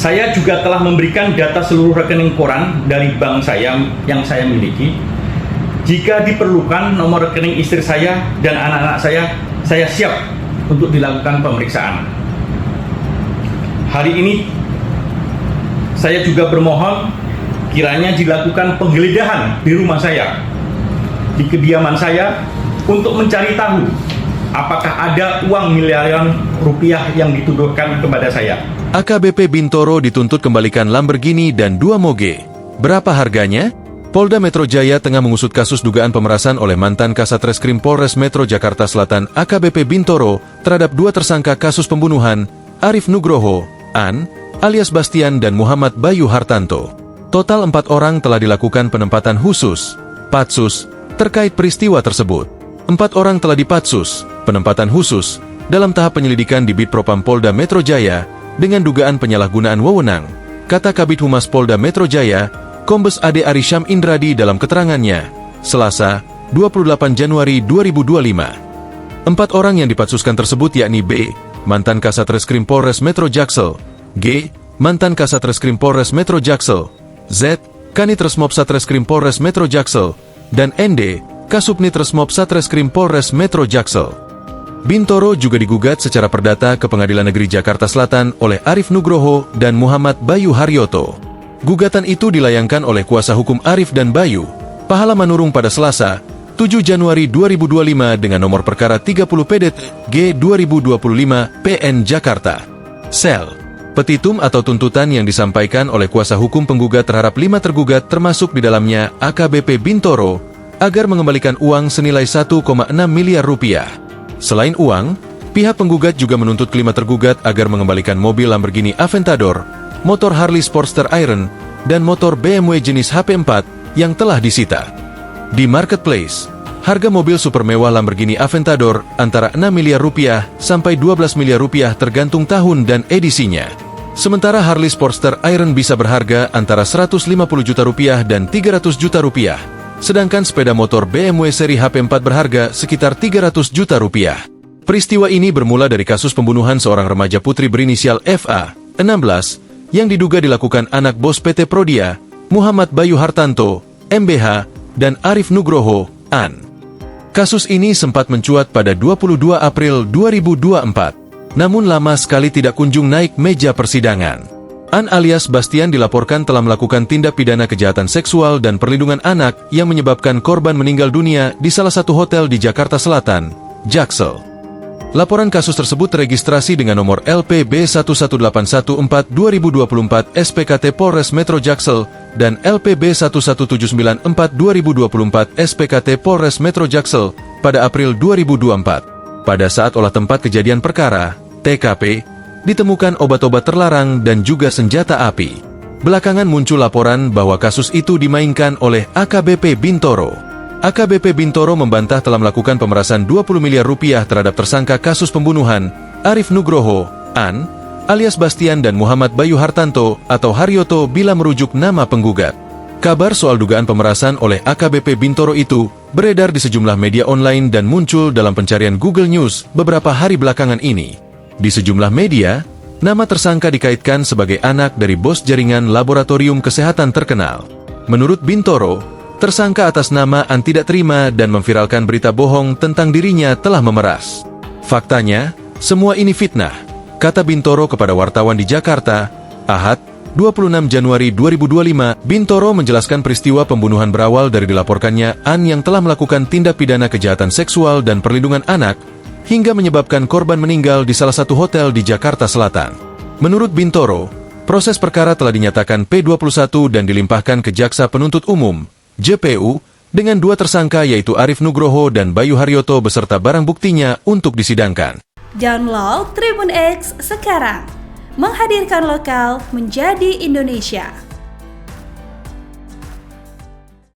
Saya juga telah memberikan data seluruh rekening koran dari bank saya yang saya miliki. Jika diperlukan nomor rekening istri saya dan anak-anak saya siap untuk dilakukan pemeriksaan. Hari ini saya juga bermohon kiranya dilakukan penggeledahan di rumah saya, di kediaman saya, untuk mencari tahu apakah ada uang miliaran rupiah yang dituduhkan kepada saya. AKBP Bintoro dituntut kembalikan Lamborghini dan 2 moge. Berapa harganya? Polda Metro Jaya tengah mengusut kasus dugaan pemerasan oleh mantan Kasat Reskrim Polres Metro Jakarta Selatan AKBP Bintoro terhadap 2 tersangka kasus pembunuhan, Arif Nugroho, An, alias Bastian dan Muhammad Bayu Hartanto. Total 4 orang telah dilakukan penempatan khusus, patsus, terkait peristiwa tersebut. 4 orang telah dipatsus, penempatan khusus, dalam tahap penyelidikan di Bitpropam Polda Metro Jaya dengan dugaan penyalahgunaan wewenang, kata Kabid Humas Polda Metro Jaya, Kombes Ade Arisham Indradi dalam keterangannya, Selasa, 28 Januari 2025. 4 orang yang dipatsuskan tersebut yakni B, mantan Kasat Reskrim Polres Metro Jaksel, G, mantan Kasat Reskrim Polres Metro Jaksel, Z, Kanit Resmob Satreskrim Polres Metro Jaksel, dan ND, Kasubnit Resmob Satreskrim Polres Metro Jaksel. Bintoro juga digugat secara perdata ke Pengadilan Negeri Jakarta Selatan oleh Arif Nugroho dan Muhammad Bayu Haryoto. Gugatan itu dilayangkan oleh kuasa hukum Arif dan Bayu, Pahala Manurung pada Selasa, 7 Januari 2025 dengan nomor perkara 30 PDT G 2025 PN Jakarta. Sel. Petitum atau tuntutan yang disampaikan oleh kuasa hukum penggugat terhadap 5 tergugat termasuk di dalamnya AKBP Bintoro agar mengembalikan uang senilai 1,6 miliar rupiah. Selain uang, pihak penggugat juga menuntut kelima tergugat agar mengembalikan mobil Lamborghini Aventador, motor Harley Sportster Iron, dan motor BMW jenis HP4 yang telah disita. Di marketplace, harga mobil super mewah Lamborghini Aventador antara 6 miliar rupiah sampai 12 miliar rupiah tergantung tahun dan edisinya. Sementara Harley Sportster Iron bisa berharga antara 150 juta rupiah dan 300 juta rupiah. Sedangkan sepeda motor BMW seri HP4 berharga sekitar 300 juta rupiah. Peristiwa ini bermula dari kasus pembunuhan seorang remaja putri berinisial FA, 16, yang diduga dilakukan anak bos PT Prodia, Muhammad Bayu Hartanto, MBH, dan Arif Nugroho, An. Kasus ini sempat mencuat pada 22 April 2024, namun lama sekali tidak kunjung naik meja persidangan. An alias Bastian dilaporkan telah melakukan tindak pidana kejahatan seksual dan perlindungan anak yang menyebabkan korban meninggal dunia di salah satu hotel di Jakarta Selatan, Jaksel. Laporan kasus tersebut teregistrasi dengan nomor LPB 11814-2024 SPKT Polres Metro Jaksel dan LPB 11794-2024 SPKT Polres Metro Jaksel pada April 2024. Pada saat olah tempat kejadian perkara, TKP, ditemukan obat-obat terlarang dan juga senjata api. Belakangan muncul laporan bahwa kasus itu dimainkan oleh AKBP Bintoro. AKBP Bintoro membantah telah melakukan pemerasan 20 miliar rupiah terhadap tersangka kasus pembunuhan Arif Nugroho, An, alias Bastian dan Muhammad Bayu Hartanto atau Haryoto bila merujuk nama penggugat. Kabar soal dugaan pemerasan oleh AKBP Bintoro itu beredar di sejumlah media online dan muncul dalam pencarian Google News beberapa hari belakangan ini. Di sejumlah media, nama tersangka dikaitkan sebagai anak dari bos jaringan laboratorium kesehatan terkenal. Menurut Bintoro, tersangka atas nama An tidak terima dan memviralkan berita bohong tentang dirinya telah memeras. Faktanya, semua ini fitnah, kata Bintoro kepada wartawan di Jakarta, Ahad, 26 Januari 2025. Bintoro menjelaskan peristiwa pembunuhan berawal dari dilaporkannya An yang telah melakukan tindak pidana kejahatan seksual dan perlindungan anak, hingga menyebabkan korban meninggal di salah satu hotel di Jakarta Selatan. Menurut Bintoro, proses perkara telah dinyatakan P21 dan dilimpahkan ke Jaksa Penuntut Umum, JPU, dengan 2 tersangka yaitu Arif Nugroho dan Bayu Haryoto beserta barang buktinya untuk disidangkan. Download Tribun X sekarang, menghadirkan lokal menjadi Indonesia.